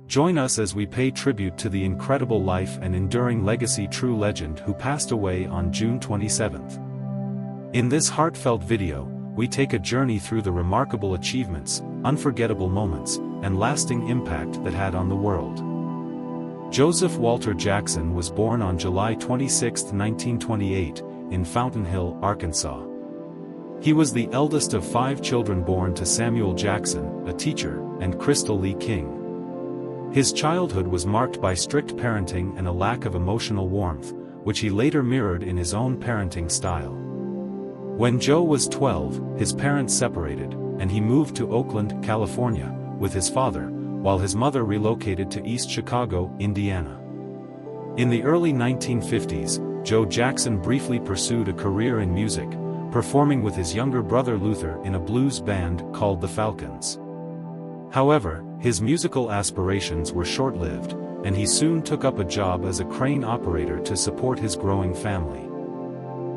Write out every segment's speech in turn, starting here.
Join us as we pay tribute to the incredible life and enduring legacy true legend who passed away on June 27. In this heartfelt video, we take a journey through the remarkable achievements, unforgettable moments, and lasting impact that had on the world. Joseph Walter Jackson was born on July 26, 1928, in Fountain Hill, Arkansas. He was the eldest of 5 children born to Samuel Jackson, a teacher, and Crystal Lee King. His childhood was marked by strict parenting and a lack of emotional warmth, which he later mirrored in his own parenting style. When Joe was 12, his parents separated, and he moved to Oakland, California, with his father, while his mother relocated to East Chicago, Indiana. In the early 1950s, Joe Jackson briefly pursued a career in music, performing with his younger brother Luther in a blues band called the Falcons. However, his musical aspirations were short-lived, and he soon took up a job as a crane operator to support his growing family.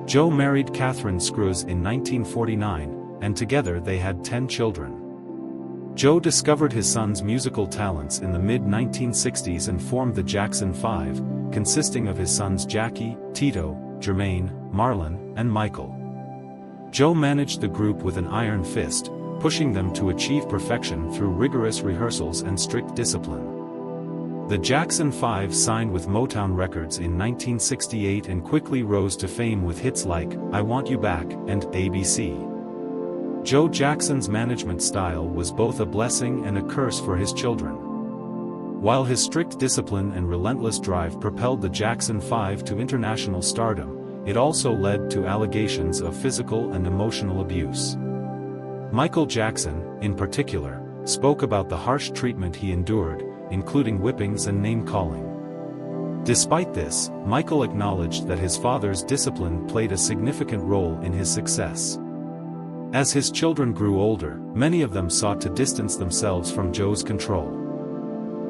Joe married Catherine Scruggs in 1949, and together they had 10 children. Joe discovered his son's musical talents in the mid-1960s and formed the Jackson 5, consisting of his sons Jackie, Tito, Jermaine, Marlon, and Michael. Joe managed the group with an iron fist, pushing them to achieve perfection through rigorous rehearsals and strict discipline. The Jackson 5 signed with Motown Records in 1968 and quickly rose to fame with hits like I Want You Back and ABC. Joe Jackson's management style was both a blessing and a curse for his children. While his strict discipline and relentless drive propelled the Jackson 5 to international stardom, it also led to allegations of physical and emotional abuse. Michael Jackson, in particular, spoke about the harsh treatment he endured, including whippings and name-calling. Despite this, Michael acknowledged that his father's discipline played a significant role in his success. As his children grew older, many of them sought to distance themselves from Joe's control.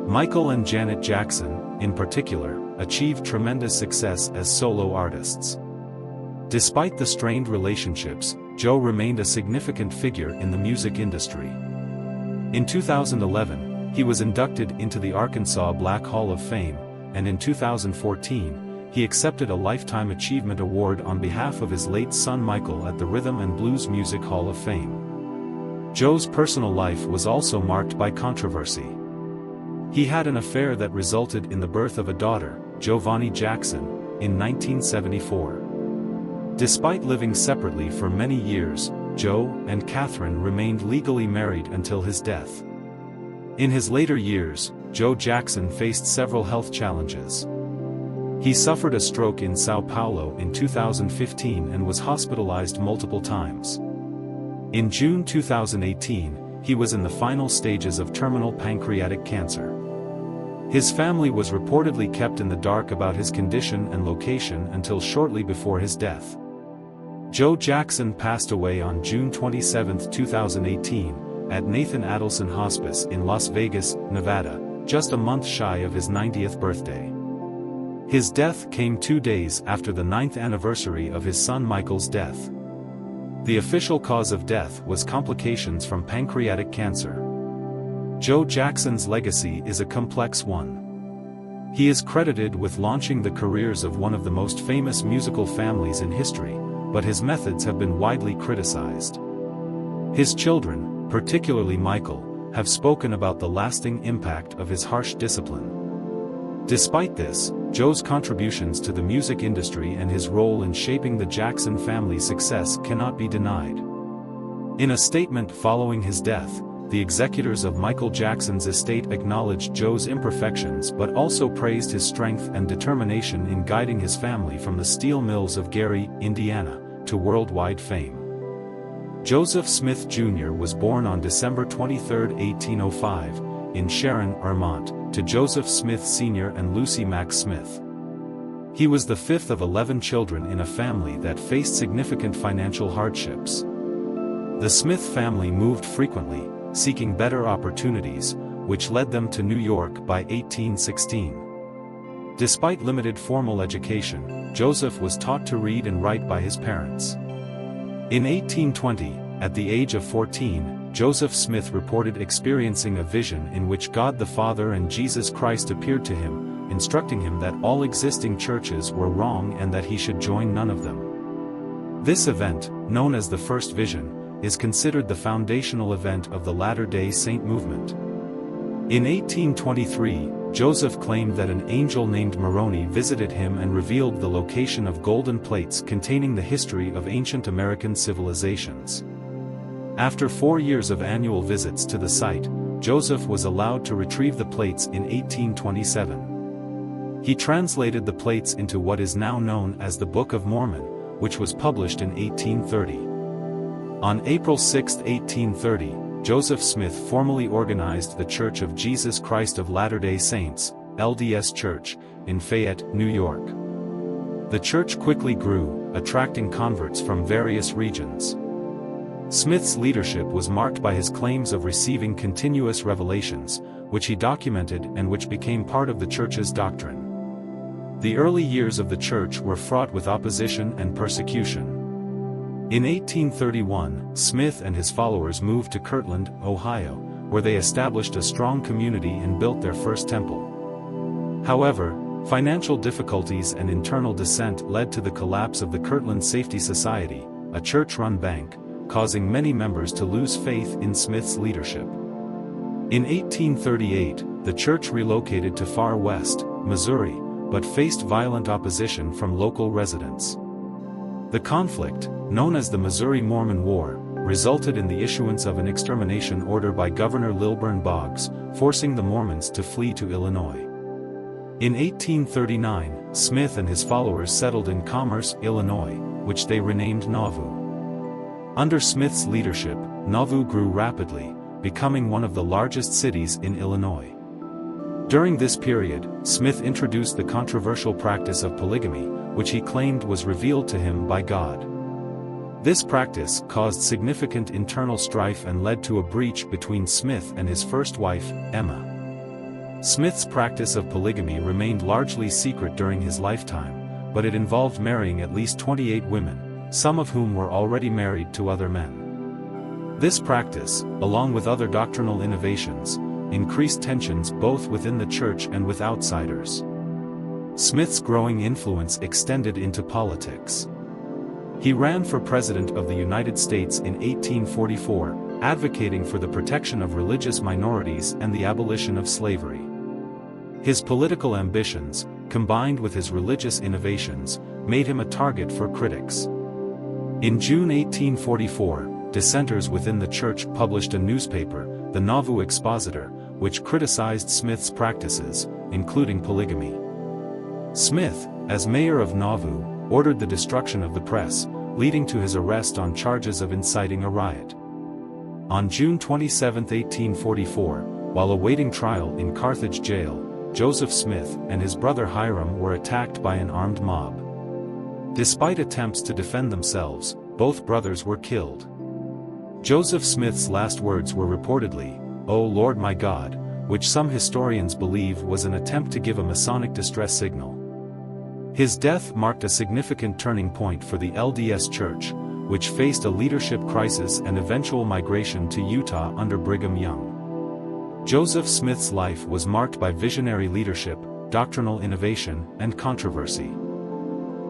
Michael and Janet Jackson, in particular, achieved tremendous success as solo artists. Despite the strained relationships, Joe remained a significant figure in the music industry. In 2011, he was inducted into the Arkansas Black Hall of Fame, and in 2014, he accepted a Lifetime Achievement Award on behalf of his late son Michael at the Rhythm and Blues Music Hall of Fame. Joe's personal life was also marked by controversy. He had an affair that resulted in the birth of a daughter, Giovanni Jackson, in 1974. Despite living separately for many years, Joe and Catherine remained legally married until his death. In his later years, Joe Jackson faced several health challenges. He suffered a stroke in Sao Paulo in 2015 and was hospitalized multiple times. In June 2018, he was in the final stages of terminal pancreatic cancer. His family was reportedly kept in the dark about his condition and location until shortly before his death. Joe Jackson passed away on June 27, 2018, at Nathan Adelson Hospice in Las Vegas, Nevada, just a month shy of his 90th birthday. His death came 2 days after the 9th anniversary of his son Michael's death. The official cause of death was complications from pancreatic cancer. Joe Jackson's legacy is a complex one. He is credited with launching the careers of one of the most famous musical families in history, but his methods have been widely criticized. His children, particularly Michael, have spoken about the lasting impact of his harsh discipline. Despite this, Joe's contributions to the music industry and his role in shaping the Jackson family's success cannot be denied. In a statement following his death, the executors of Michael Jackson's estate acknowledged Joe's imperfections but also praised his strength and determination in guiding his family from the steel mills of Gary, Indiana, to worldwide fame. Joseph Smith Jr. was born on December 23, 1805, in Sharon, Vermont, to Joseph Smith Sr. and Lucy Mack Smith. He was the 5th of 11 children in a family that faced significant financial hardships. The Smith family moved frequently, seeking better opportunities, which led them to New York by 1816. Despite limited formal education, Joseph was taught to read and write by his parents. In 1820, at the age of 14, Joseph Smith reported experiencing a vision in which God the Father and Jesus Christ appeared to him, instructing him that all existing churches were wrong and that he should join none of them. This event, known as the First Vision, is considered the foundational event of the Latter-day Saint movement. In 1823, Joseph claimed that an angel named Moroni visited him and revealed the location of golden plates containing the history of ancient American civilizations. After 4 years of annual visits to the site, Joseph was allowed to retrieve the plates in 1827. He translated the plates into what is now known as the Book of Mormon, which was published in 1830. On April 6, 1830, Joseph Smith formally organized the Church of Jesus Christ of Latter-day Saints, LDS Church, in Fayette, New York. The church quickly grew, attracting converts from various regions. Smith's leadership was marked by his claims of receiving continuous revelations, which he documented and which became part of the church's doctrine. The early years of the church were fraught with opposition and persecution. In 1831, Smith and his followers moved to Kirtland, Ohio, where they established a strong community and built their first temple. However, financial difficulties and internal dissent led to the collapse of the Kirtland Safety Society, a church-run bank, causing many members to lose faith in Smith's leadership. In 1838, the church relocated to Far West, Missouri, but faced violent opposition from local residents. The conflict, known as the Missouri Mormon War, resulted in the issuance of an extermination order by Governor Lilburn Boggs, forcing the Mormons to flee to Illinois. In 1839, Smith and his followers settled in Commerce, Illinois, which they renamed Nauvoo. Under Smith's leadership, Nauvoo grew rapidly, becoming one of the largest cities in Illinois. During this period, Smith introduced the controversial practice of polygamy, which he claimed was revealed to him by God. This practice caused significant internal strife and led to a breach between Smith and his first wife, Emma. Smith's practice of polygamy remained largely secret during his lifetime, but it involved marrying at least 28 women, some of whom were already married to other men. This practice, along with other doctrinal innovations, increased tensions both within the church and with outsiders. Smith's growing influence extended into politics. He ran for President of the United States in 1844, advocating for the protection of religious minorities and the abolition of slavery. His political ambitions, combined with his religious innovations, made him a target for critics. In June 1844, dissenters within the church published a newspaper, the Nauvoo Expositor, which criticized Smith's practices, including polygamy. Smith, as mayor of Nauvoo, ordered the destruction of the press, leading to his arrest on charges of inciting a riot. On June 27, 1844, while awaiting trial in Carthage jail, Joseph Smith and his brother Hiram were attacked by an armed mob. Despite attempts to defend themselves, both brothers were killed. Joseph Smith's last words were reportedly, "O Lord my God," which some historians believe was an attempt to give a Masonic distress signal. His death marked a significant turning point for the LDS Church, which faced a leadership crisis and eventual migration to Utah under Brigham Young. Joseph Smith's life was marked by visionary leadership, doctrinal innovation, and controversy.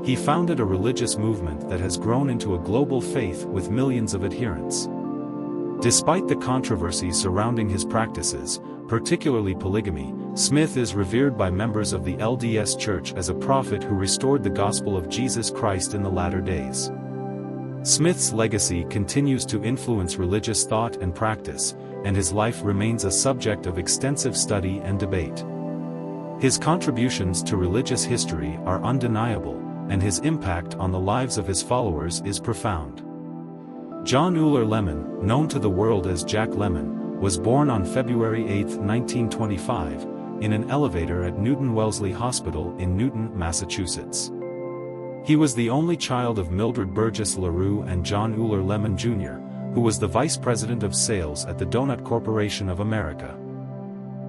He founded a religious movement that has grown into a global faith with millions of adherents. Despite the controversy surrounding his practices, particularly polygamy, Smith is revered by members of the LDS Church as a prophet who restored the gospel of Jesus Christ in the latter days. Smith's legacy continues to influence religious thought and practice, and his life remains a subject of extensive study and debate. His contributions to religious history are undeniable, and his impact on the lives of his followers is profound. John Euler Lemon, known to the world as Jack Lemmon, was born on February 8, 1925, in an elevator at Newton Wellesley Hospital in Newton, Massachusetts. He was the only child of Mildred Burgess LaRue and John Euler Lemon Jr., who was the vice president of sales at the Donut Corporation of America.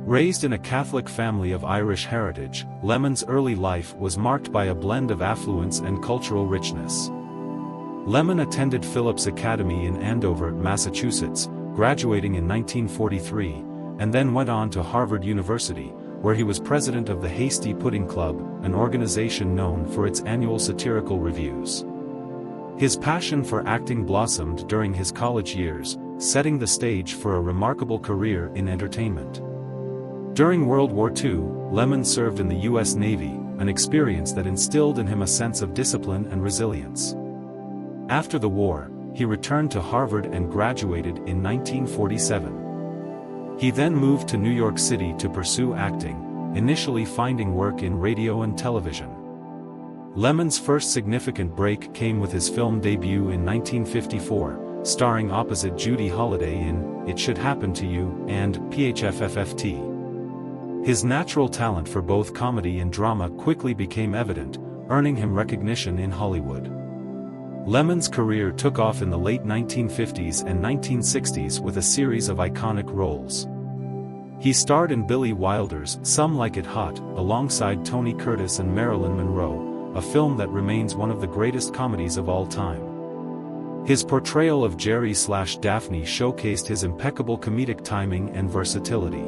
Raised in a Catholic family of Irish heritage, Lemon's early life was marked by a blend of affluence and cultural richness. Lemon attended Phillips Academy in Andover, Massachusetts, graduating in 1943, and then went on to Harvard University, where he was president of the Hasty Pudding Club, an organization known for its annual satirical reviews. His passion for acting blossomed during his college years, setting the stage for a remarkable career in entertainment. During World War II, Lemmon served in the U.S. Navy, an experience that instilled in him a sense of discipline and resilience. After the war, he returned to Harvard and graduated in 1947. He then moved to New York City to pursue acting, initially finding work in radio and television. Lemmon's first significant break came with his film debut in 1954, starring opposite Judy Holliday in It Should Happen to You and PHFFFT. His natural talent for both comedy and drama quickly became evident, earning him recognition in Hollywood. Lemmon's career took off in the late 1950s and 1960s with a series of iconic roles. He starred in Billy Wilder's Some Like It Hot, alongside Tony Curtis and Marilyn Monroe, a film that remains one of the greatest comedies of all time. His portrayal of Jerry/Daphne showcased his impeccable comedic timing and versatility.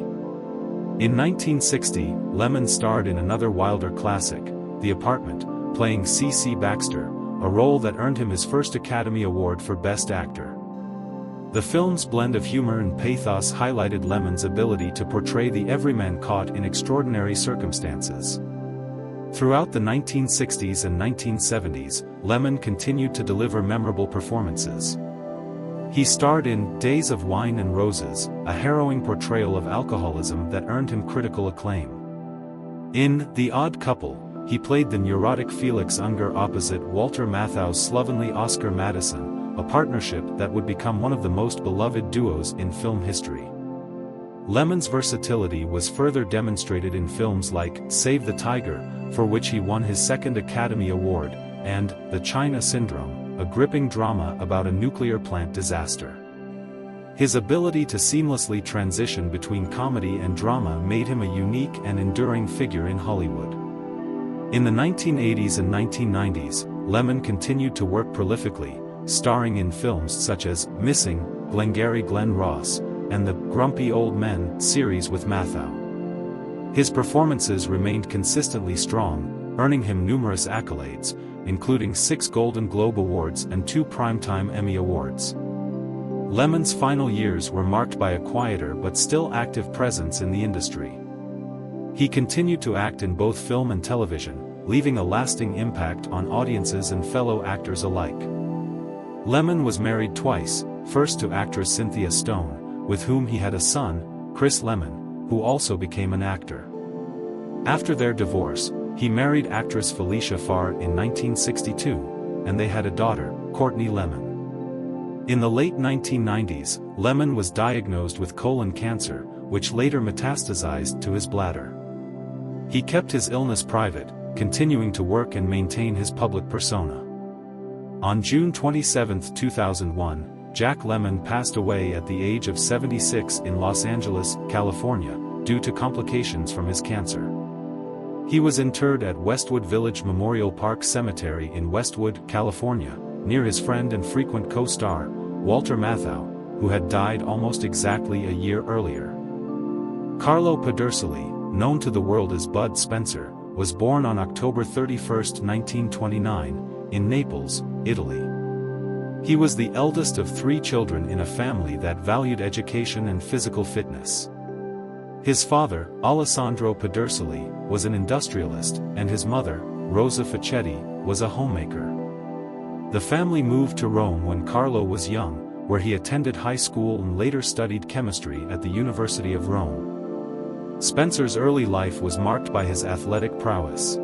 In 1960, Lemmon starred in another Wilder classic, The Apartment, playing C.C. Baxter, a role that earned him his first Academy Award for Best Actor. The film's blend of humor and pathos highlighted Lemmon's ability to portray the everyman caught in extraordinary circumstances. Throughout the 1960s and 1970s, Lemmon continued to deliver memorable performances. He starred in Days of Wine and Roses, a harrowing portrayal of alcoholism that earned him critical acclaim. In The Odd Couple, he played the neurotic Felix Unger opposite Walter Matthau's slovenly Oscar Madison, a partnership that would become one of the most beloved duos in film history. Lemmon's versatility was further demonstrated in films like Save the Tiger, for which he won his second Academy Award, and The China Syndrome, a gripping drama about a nuclear plant disaster. His ability to seamlessly transition between comedy and drama made him a unique and enduring figure in Hollywood. In the 1980s and 1990s, Lemmon continued to work prolifically, starring in films such as Missing, Glengarry Glen Ross, and the Grumpy Old Men series with Matthau. His performances remained consistently strong, earning him numerous accolades, including 6 Golden Globe Awards and 2 Primetime Emmy Awards. Lemmon's final years were marked by a quieter but still active presence in the industry. He continued to act in both film and television, leaving a lasting impact on audiences and fellow actors alike. Lemmon was married twice, first to actress Cynthia Stone, with whom he had a son, Chris Lemmon, who also became an actor. After their divorce, he married actress Felicia Farr in 1962, and they had a daughter, Courtney Lemmon. In the late 1990s, Lemmon was diagnosed with colon cancer, which later metastasized to his bladder. He kept his illness private, continuing to work and maintain his public persona. On June 27, 2001, Jack Lemmon passed away at the age of 76 in Los Angeles, California, due to complications from his cancer. He was interred at Westwood Village Memorial Park Cemetery in Westwood, California, near his friend and frequent co-star, Walter Matthau, who had died almost exactly a year earlier. Carlo Pedersoli, known to the world as Bud Spencer, was born on October 31, 1929, in Naples, Italy. He was the eldest of 3 children in a family that valued education and physical fitness. His father, Alessandro Pedersoli, was an industrialist, and his mother, Rosa Facchetti, was a homemaker. The family moved to Rome when Carlo was young, where he attended high school and later studied chemistry at the University of Rome. Spencer's early life was marked by his athletic prowess.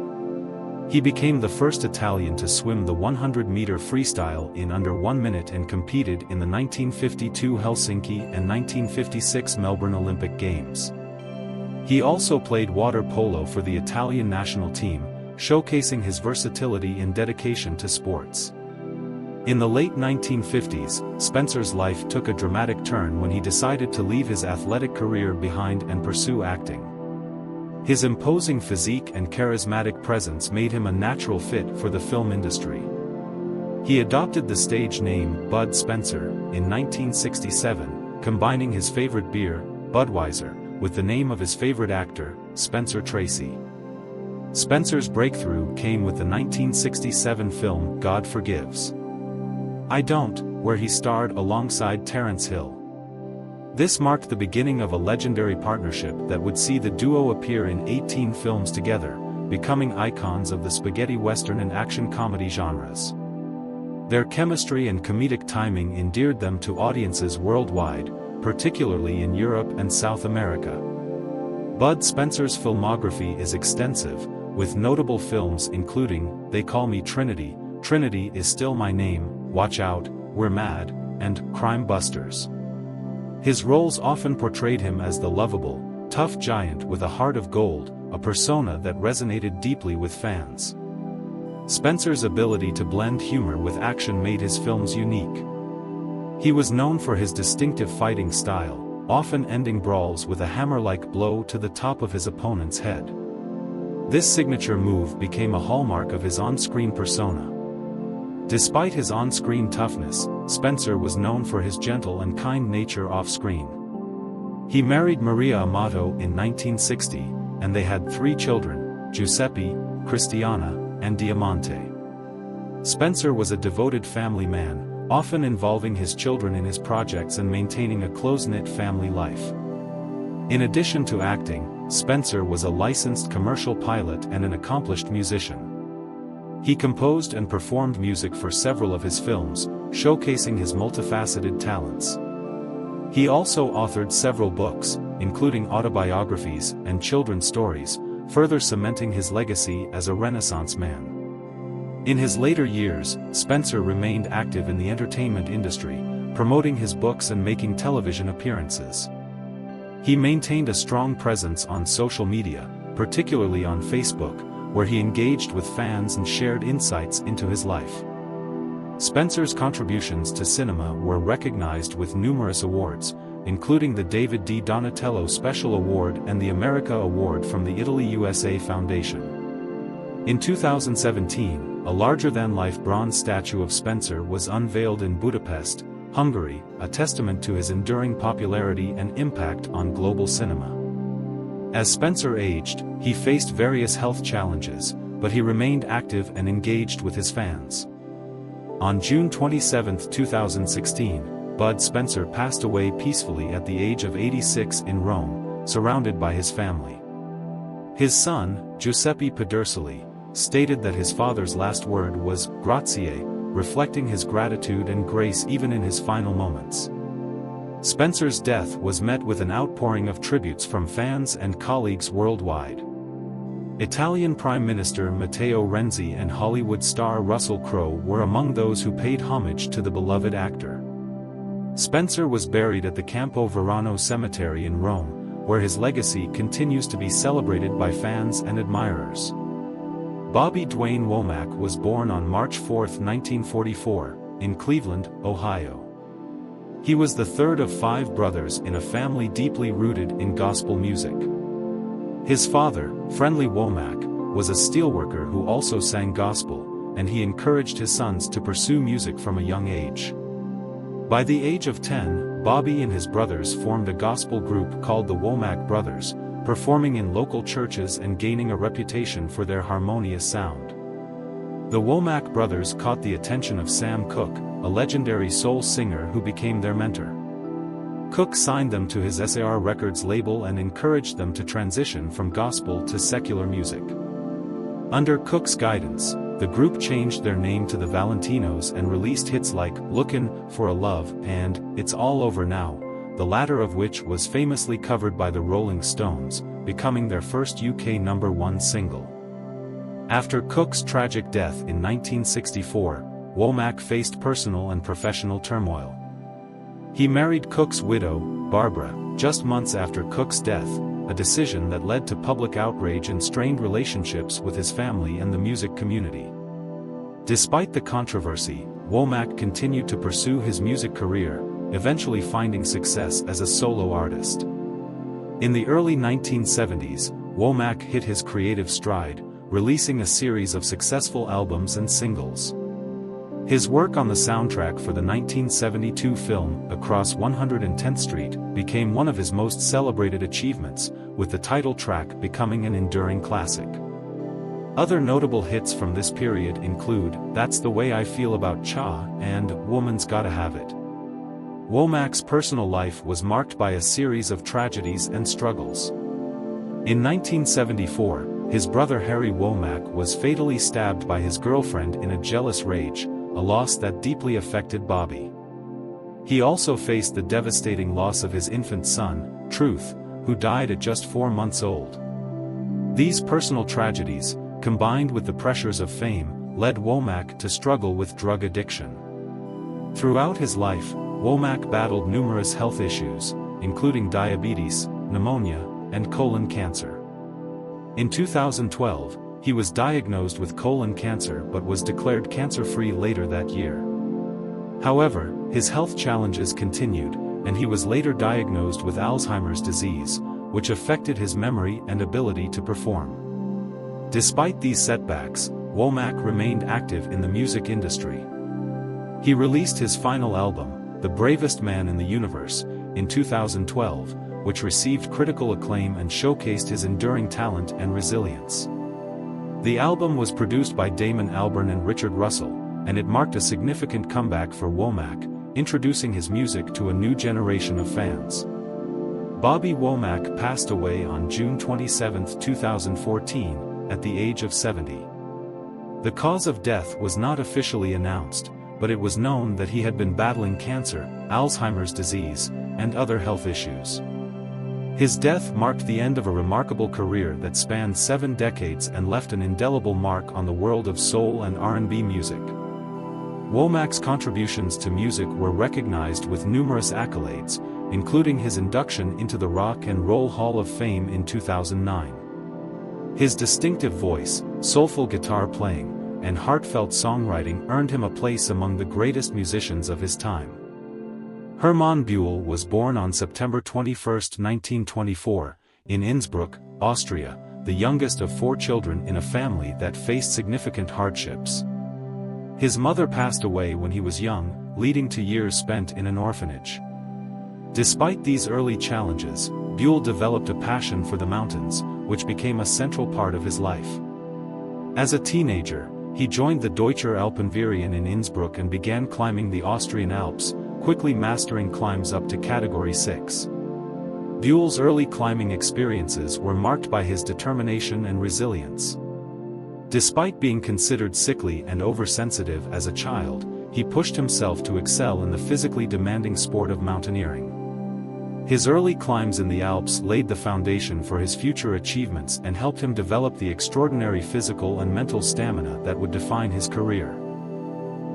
He became the first Italian to swim the 100-meter freestyle in under 1 minute and competed in the 1952 Helsinki and 1956 Melbourne Olympic Games. He also played water polo for the Italian national team, showcasing his versatility and dedication to sports. In the late 1950s, Spencer's life took a dramatic turn when he decided to leave his athletic career behind and pursue acting. His imposing physique and charismatic presence made him a natural fit for the film industry. He adopted the stage name Bud Spencer in 1967, combining his favorite beer, Budweiser, with the name of his favorite actor, Spencer Tracy. Spencer's breakthrough came with the 1967 film God Forgives, I Don't, where he starred alongside Terence Hill. This marked the beginning of a legendary partnership that would see the duo appear in 18 films together, becoming icons of the spaghetti western and action comedy genres. Their chemistry and comedic timing endeared them to audiences worldwide, particularly in Europe and South America. Bud Spencer's filmography is extensive, with notable films including They Call Me Trinity, Trinity Is Still My Name, Watch Out, We're Mad, and Crime Busters. His roles often portrayed him as the lovable, tough giant with a heart of gold, a persona that resonated deeply with fans. Spencer's ability to blend humor with action made his films unique. He was known for his distinctive fighting style, often ending brawls with a hammer-like blow to the top of his opponent's head. This signature move became a hallmark of his on-screen persona. Despite his on-screen toughness, Spencer was known for his gentle and kind nature off-screen. He married Maria Amato in 1960, and they had 3 children, Giuseppe, Cristiana, and Diamante. Spencer was a devoted family man, often involving his children in his projects and maintaining a close-knit family life. In addition to acting, Spencer was a licensed commercial pilot and an accomplished musician. He composed and performed music for several of his films, showcasing his multifaceted talents. He also authored several books, including autobiographies and children's stories, further cementing his legacy as a Renaissance man. In his later years, Spencer remained active in the entertainment industry, promoting his books and making television appearances. He maintained a strong presence on social media, particularly on Facebook, where he engaged with fans and shared insights into his life. Spencer's contributions to cinema were recognized with numerous awards, including the David D. Donatello Special Award and the America Award from the Italy-USA Foundation. In 2017, a larger-than-life bronze statue of Spencer was unveiled in Budapest, Hungary, a testament to his enduring popularity and impact on global cinema. As Spencer aged, he faced various health challenges, but he remained active and engaged with his fans. On June 27, 2016, Bud Spencer passed away peacefully at the age of 86 in Rome, surrounded by his family. His son, Giuseppe Pedersoli, stated that his father's last word was "Grazie," reflecting his gratitude and grace even in his final moments. Spencer's death was met with an outpouring of tributes from fans and colleagues worldwide. Italian Prime Minister Matteo Renzi and Hollywood star Russell Crowe were among those who paid homage to the beloved actor. Spencer was buried at the Campo Verano Cemetery in Rome, where his legacy continues to be celebrated by fans and admirers. Bobby Dwayne Womack was born on March 4, 1944, in Cleveland, Ohio. He was the third of 5 brothers in a family deeply rooted in gospel music. His father, Friendly Womack, was a steelworker who also sang gospel, and he encouraged his sons to pursue music from a young age. By the age of 10, Bobby and his brothers formed a gospel group called the Womack Brothers, performing in local churches and gaining a reputation for their harmonious sound. The Womack brothers caught the attention of Sam Cooke, a legendary soul singer who became their mentor. Cooke signed them to his SAR Records label and encouraged them to transition from gospel to secular music. Under Cooke's guidance, the group changed their name to the Valentinos and released hits like "Lookin' for a Love" and "It's All Over Now," the latter of which was famously covered by the Rolling Stones, becoming their first UK #1 single. After Cooke's tragic death in 1964, Womack faced personal and professional turmoil. He married Cooke's widow, Barbara, just months after Cooke's death, a decision that led to public outrage and strained relationships with his family and the music community. Despite the controversy, Womack continued to pursue his music career, eventually finding success as a solo artist. In the early 1970s, Womack hit his creative stride, releasing a series of successful albums and singles. His work on the soundtrack for the 1972 film Across 110th Street became one of his most celebrated achievements, with the title track becoming an enduring classic. Other notable hits from this period include That's the Way I Feel About Cha and Woman's Gotta Have It. Womack's personal life was marked by a series of tragedies and struggles. In 1974, his brother Harry Womack was fatally stabbed by his girlfriend in a jealous rage, a loss that deeply affected Bobby. He also faced the devastating loss of his infant son, Truth, who died at just 4 months old. These personal tragedies, combined with the pressures of fame, led Womack to struggle with drug addiction. Throughout his life, Womack battled numerous health issues, including diabetes, pneumonia, and colon cancer. In 2012, he was diagnosed with colon cancer but was declared cancer-free later that year. However, his health challenges continued, and he was later diagnosed with Alzheimer's disease, which affected his memory and ability to perform. Despite these setbacks, Womack remained active in the music industry. He released his final album, The Bravest Man in the Universe, in 2012, which received critical acclaim and showcased his enduring talent and resilience. The album was produced by Damon Albarn and Richard Russell, and it marked a significant comeback for Womack, introducing his music to a new generation of fans. Bobby Womack passed away on June 27, 2014, at the age of 70. The cause of death was not officially announced, but it was known that he had been battling cancer, Alzheimer's disease, and other health issues. His death marked the end of a remarkable career that spanned 7 decades and left an indelible mark on the world of soul and R&B music. Womack's contributions to music were recognized with numerous accolades, including his induction into the Rock and Roll Hall of Fame in 2009. His distinctive voice, soulful guitar playing, and heartfelt songwriting earned him a place among the greatest musicians of his time. Hermann Buell was born on September 21, 1924, in Innsbruck, Austria, the youngest of 4 children in a family that faced significant hardships. His mother passed away when he was young, leading to years spent in an orphanage. Despite these early challenges, Buell developed a passion for the mountains, which became a central part of his life. As a teenager, he joined the Deutscher Alpenverein in Innsbruck and began climbing the Austrian Alps, quickly mastering climbs up to Category 6. Buell's early climbing experiences were marked by his determination and resilience. Despite being considered sickly and oversensitive as a child, he pushed himself to excel in the physically demanding sport of mountaineering. His early climbs in the Alps laid the foundation for his future achievements and helped him develop the extraordinary physical and mental stamina that would define his career.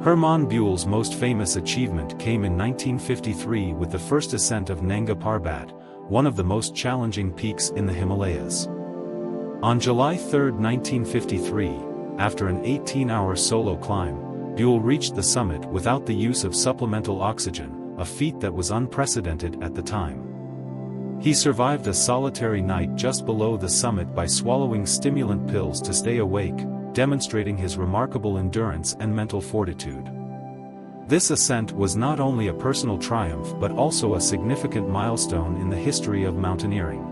Hermann Buell's most famous achievement came in 1953 with the first ascent of Nanga Parbat, one of the most challenging peaks in the Himalayas. On July 3, 1953, after an 18-hour solo climb, Buell reached the summit without the use of supplemental oxygen, a feat that was unprecedented at the time. He survived a solitary night just below the summit by swallowing stimulant pills to stay awake, demonstrating his remarkable endurance and mental fortitude. This ascent was not only a personal triumph but also a significant milestone in the history of mountaineering.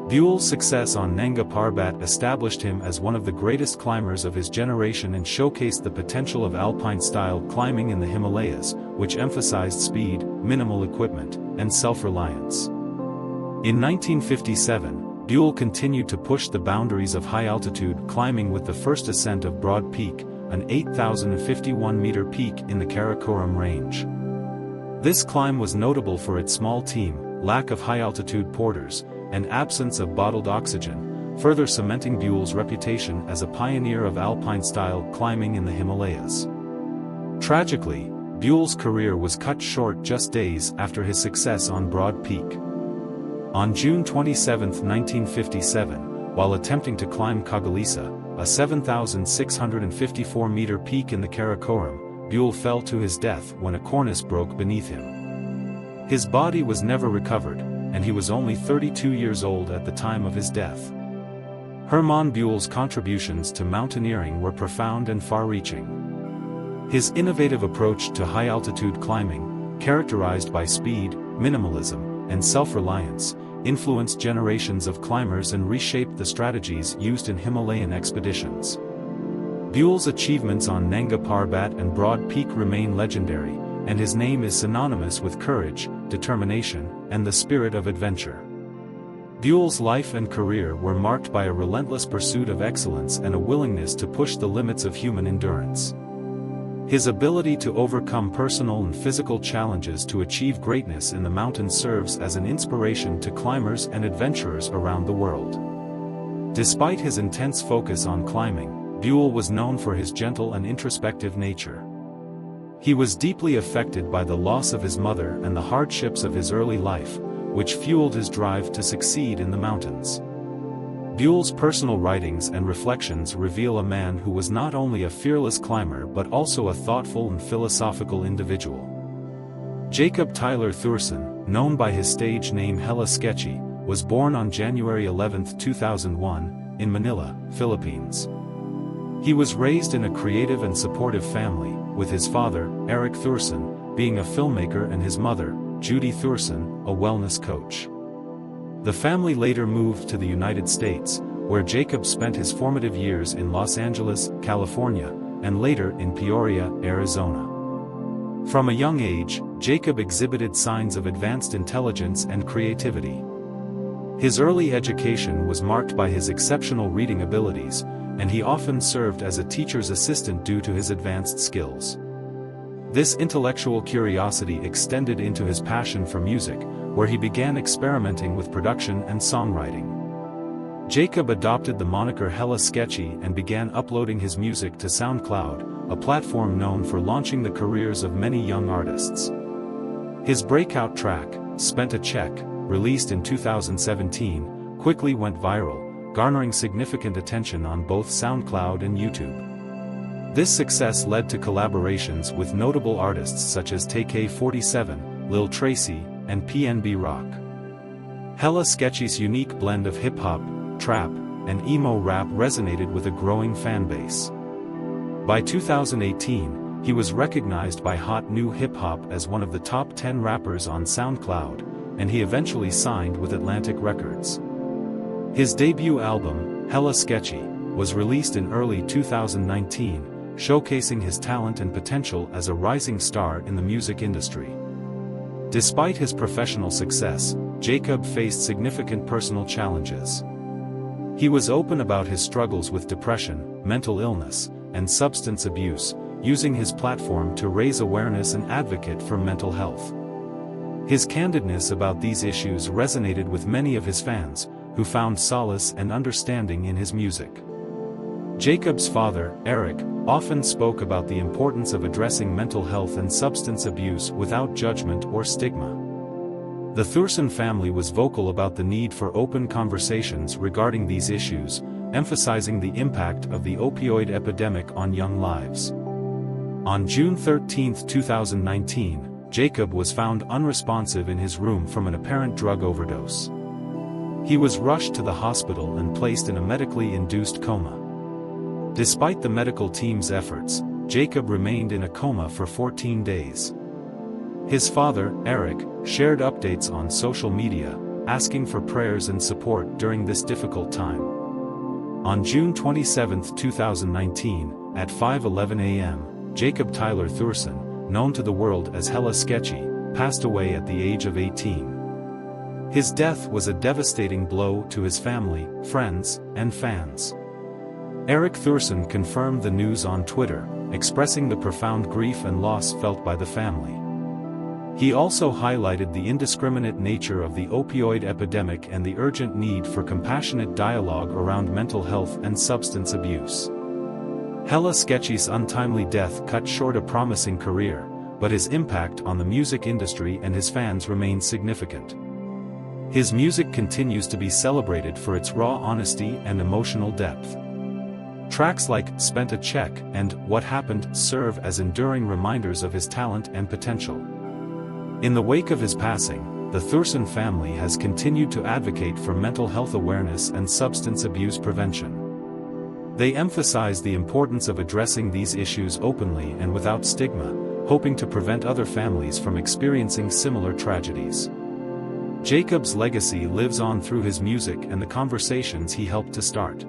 Buell's success on Nanga Parbat established him as one of the greatest climbers of his generation and showcased the potential of alpine-style climbing in the Himalayas, which emphasized speed, minimal equipment, and self-reliance. In 1957, Buell continued to push the boundaries of high-altitude climbing with the first ascent of Broad Peak, an 8,051-meter peak in the Karakoram Range. This climb was notable for its small team, lack of high-altitude porters, and absence of bottled oxygen, further cementing Buell's reputation as a pioneer of alpine-style climbing in the Himalayas. Tragically, Buell's career was cut short just days after his success on Broad Peak. On June 27, 1957, while attempting to climb Kogalisa, a 7,654-meter peak in the Karakoram, Buell fell to his death when a cornice broke beneath him. His body was never recovered, and he was only 32 years old at the time of his death. Hermann Buell's contributions to mountaineering were profound and far-reaching. His innovative approach to high-altitude climbing, characterized by speed, minimalism, and self-reliance, influenced generations of climbers and reshaped the strategies used in Himalayan expeditions. Buell's achievements on Nanga Parbat and Broad Peak remain legendary, and his name is synonymous with courage, determination, and the spirit of adventure. Buell's life and career were marked by a relentless pursuit of excellence and a willingness to push the limits of human endurance. His ability to overcome personal and physical challenges to achieve greatness in the mountains serves as an inspiration to climbers and adventurers around the world. Despite his intense focus on climbing, Buell was known for his gentle and introspective nature. He was deeply affected by the loss of his mother and the hardships of his early life, which fueled his drive to succeed in the mountains. Buell's personal writings and reflections reveal a man who was not only a fearless climber but also a thoughtful and philosophical individual. Jacob Tyler Thurston, known by his stage name Hella Sketchy, was born on January 11, 2001, in Manila, Philippines. He was raised in a creative and supportive family, with his father, Eric Thurston, being a filmmaker and his mother, Judy Thurston, a wellness coach. The family later moved to the United States, where Jacob spent his formative years in Los Angeles, California, and later in Peoria, Arizona. From a young age, Jacob exhibited signs of advanced intelligence and creativity. His early education was marked by his exceptional reading abilities, and he often served as a teacher's assistant due to his advanced skills. This intellectual curiosity extended into his passion for music, where he began experimenting with production and songwriting. Jacob adopted the moniker Hella Sketchy and began uploading his music to SoundCloud, a platform known for launching the careers of many young artists. His breakout track, Spent a Check, released in 2017, quickly went viral, garnering significant attention on both SoundCloud and YouTube. This success led to collaborations with notable artists such as TK47, Lil Tracy, and PNB Rock. Hella Sketchy's unique blend of hip-hop, trap, and emo rap resonated with a growing fan base. By 2018, he was recognized by Hot New Hip Hop as one of the top 10 rappers on SoundCloud, and he eventually signed with Atlantic Records. His debut album, Hella Sketchy, was released in early 2019, showcasing his talent and potential as a rising star in the music industry. Despite his professional success, Jacob faced significant personal challenges. He was open about his struggles with depression, mental illness, and substance abuse, using his platform to raise awareness and advocate for mental health. His candidness about these issues resonated with many of his fans, who found solace and understanding in his music. Jacob's father, Eric, often spoke about the importance of addressing mental health and substance abuse without judgment or stigma. The Thurston family was vocal about the need for open conversations regarding these issues, emphasizing the impact of the opioid epidemic on young lives. On June 13, 2019, Jacob was found unresponsive in his room from an apparent drug overdose. He was rushed to the hospital and placed in a medically induced coma. Despite the medical team's efforts, Jacob remained in a coma for 14 days. His father, Eric, shared updates on social media, asking for prayers and support during this difficult time. On June 27, 2019, at 5:11 a.m., Jacob Tyler Thurston, known to the world as Hella Sketchy, passed away at the age of 18. His death was a devastating blow to his family, friends, and fans. Eric Thurston confirmed the news on Twitter, expressing the profound grief and loss felt by the family. He also highlighted the indiscriminate nature of the opioid epidemic and the urgent need for compassionate dialogue around mental health and substance abuse. Hella Sketchy's untimely death cut short a promising career, but his impact on the music industry and his fans remains significant. His music continues to be celebrated for its raw honesty and emotional depth. Tracks like Spent a Check and What Happened serve as enduring reminders of his talent and potential. In the wake of his passing, the Thurston family has continued to advocate for mental health awareness and substance abuse prevention. They emphasize the importance of addressing these issues openly and without stigma, hoping to prevent other families from experiencing similar tragedies. Jacob's legacy lives on through his music and the conversations he helped to start.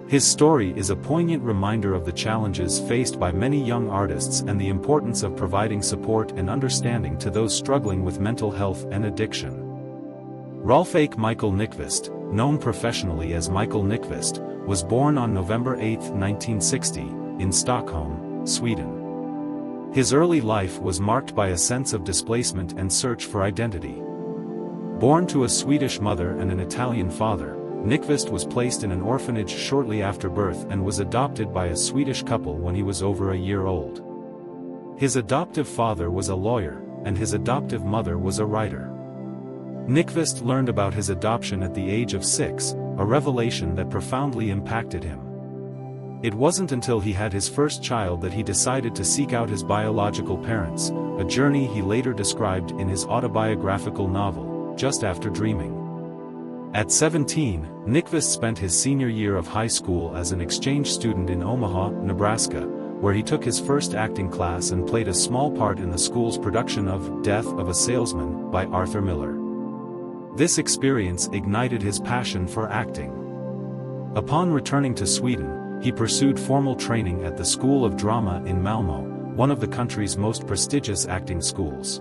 His story is a poignant reminder of the challenges faced by many young artists and the importance of providing support and understanding to those struggling with mental health and addiction. Rolf Ake Michael Nyqvist, known professionally as Michael Nyqvist, was born on November 8, 1960, in Stockholm, Sweden. His early life was marked by a sense of displacement and search for identity. Born to a Swedish mother and an Italian father, Nyqvist was placed in an orphanage shortly after birth and was adopted by a Swedish couple when he was over a year old. His adoptive father was a lawyer, and his adoptive mother was a writer. Nyqvist learned about his adoption at the age of 6, a revelation that profoundly impacted him. It wasn't until he had his first child that he decided to seek out his biological parents, a journey he later described in his autobiographical novel, Just After Dreaming. At 17, Nyqvist spent his senior year of high school as an exchange student in Omaha, Nebraska, where he took his first acting class and played a small part in the school's production of Death of a Salesman by Arthur Miller. This experience ignited his passion for acting. Upon returning to Sweden, he pursued formal training at the School of Drama in Malmö, one of the country's most prestigious acting schools.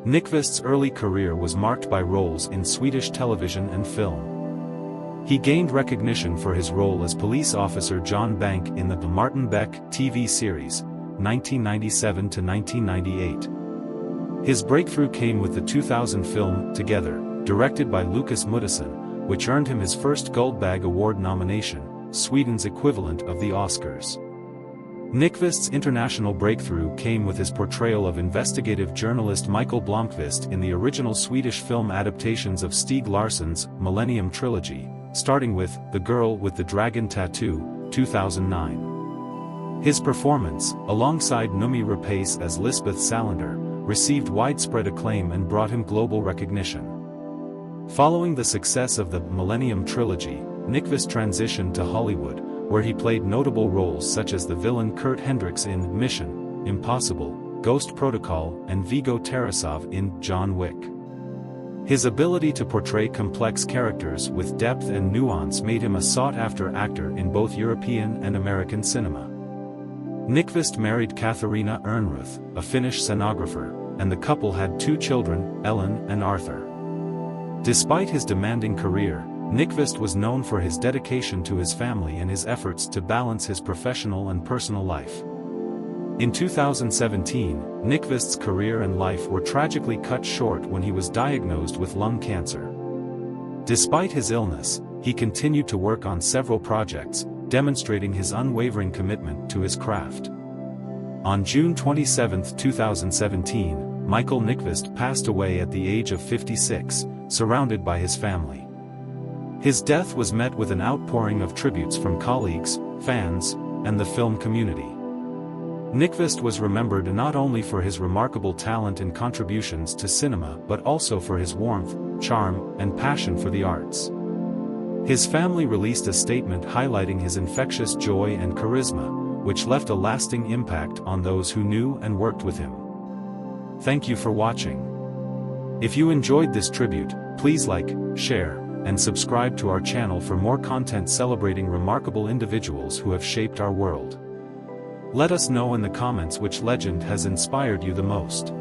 Nyqvist's early career was marked by roles in Swedish television and film. He gained recognition for his role as police officer John Bank in the Martin Beck TV series, 1997 to 1998. His breakthrough came with the 2000 film Together, directed by Lukas Moodysson, which earned him his first Guldbagge Award nomination, Sweden's equivalent of the Oscars. Nyqvist's international breakthrough came with his portrayal of investigative journalist Mikael Blomkvist in the original Swedish film adaptations of Stieg Larsson's Millennium Trilogy, starting with The Girl with the Dragon Tattoo, 2009. His performance, alongside Noomi Rapace as Lisbeth Salander, received widespread acclaim and brought him global recognition. Following the success of the Millennium Trilogy, Nyqvist transitioned to Hollywood, where he played notable roles such as the villain Kurt Hendricks in Mission Impossible, Ghost Protocol, and Viggo Tarasov in John Wick. His ability to portray complex characters with depth and nuance made him a sought-after actor in both European and American cinema. Nyqvist married Katharina Ehrnruth, a Finnish scenographer, and the couple had 2 children, Ellen and Arthur. Despite his demanding career, Nyqvist was known for his dedication to his family and his efforts to balance his professional and personal life. In 2017, Nyqvist's career and life were tragically cut short when he was diagnosed with lung cancer. Despite his illness, he continued to work on several projects, demonstrating his unwavering commitment to his craft. On June 27, 2017, Michael Nyqvist passed away at the age of 56, surrounded by his family. His death was met with an outpouring of tributes from colleagues, fans, and the film community. Nyqvist was remembered not only for his remarkable talent and contributions to cinema but also for his warmth, charm, and passion for the arts. His family released a statement highlighting his infectious joy and charisma, which left a lasting impact on those who knew and worked with him. Thank you for watching. If you enjoyed this tribute, please like, share, and subscribe to our channel for more content celebrating remarkable individuals who have shaped our world. Let us know in the comments which legend has inspired you the most.